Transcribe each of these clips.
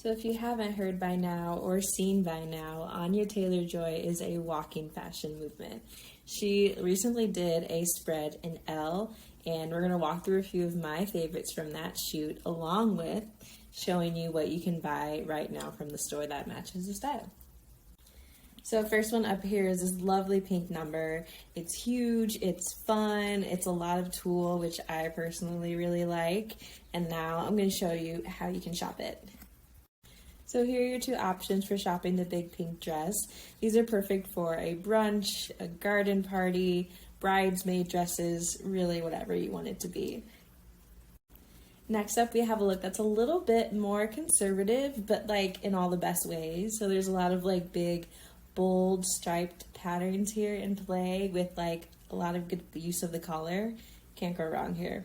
So if you haven't heard by now or seen by now, Anya Taylor-Joy is a walking fashion movement. She recently did a spread in Elle, and we're going to walk through a few of my favorites from that shoot, along with showing you what you can buy right now from the store that matches the style. So first one up here is this lovely pink number. It's huge, it's fun, it's a lot of tulle, which I personally really like. And now I'm going to show you how you can shop it. So here are your two options for shopping the big pink dress. These are perfect for a brunch, a garden party, bridesmaid dresses, really whatever you want it to be. Next up, we have a look that's a little bit more conservative, but like in all the best ways. So there's a lot of like big, bold striped patterns here in play with like a lot of good use of the collar. Can't go wrong here.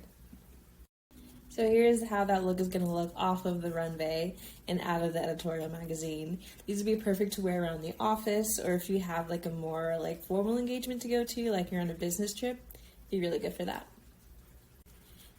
So here's how that look is going to look off of the runway and out of the editorial magazine. These would be perfect to wear around the office, or if you have like a more like formal engagement to go to, like you're on a business trip, be really good for that.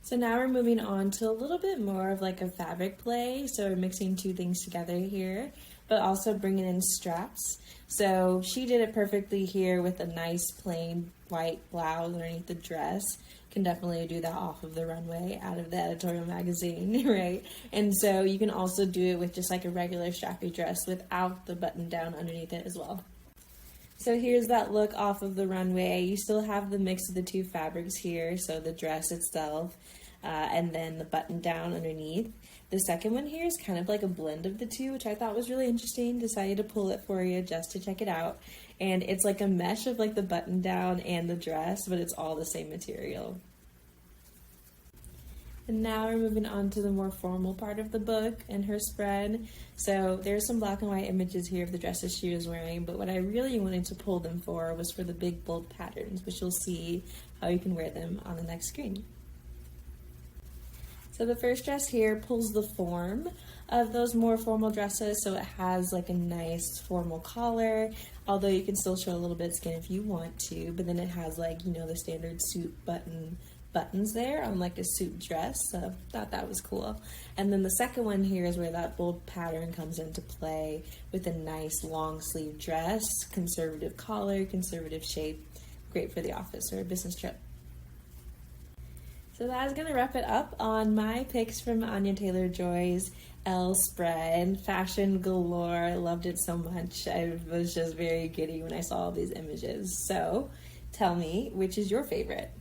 So now we're moving on to a little bit more of like a fabric play. So we're mixing two things together here, but also bringing in straps. So she did it perfectly here with a nice plain white blouse underneath the dress. Can definitely do that off of the runway, out of the editorial magazine, right? And so you can also do it with just like a regular strappy dress without the button down underneath it as well. So here's that look off of the runway. You still have the mix of the two fabrics here, so the dress itself, and then the button down underneath. The second one here is kind of like a blend of the two, which I thought was really interesting. Decided to pull it for you just to check it out. And it's like a mesh of like the button down and the dress, but it's all the same material. And now we're moving on to the more formal part of the book and her spread. So there's some black and white images here of the dresses she was wearing, but what I really wanted to pull them for was for the big bold patterns, which you'll see how you can wear them on the next screen. So the first dress here pulls the form of those more formal dresses, so it has like a nice formal collar, although you can still show a little bit of skin if you want to, but then it has like, you know, the standard suit buttons there on like a suit dress, so thought that was cool. And then the second one here is where that bold pattern comes into play with a nice long sleeve dress, conservative collar, conservative shape, great for the office or a business trip. So that is going to wrap it up on my picks from Anya Taylor-Joy's Elle spread. Fashion galore. I loved it so much. I was just very giddy when I saw all these images. So tell me, which is your favorite?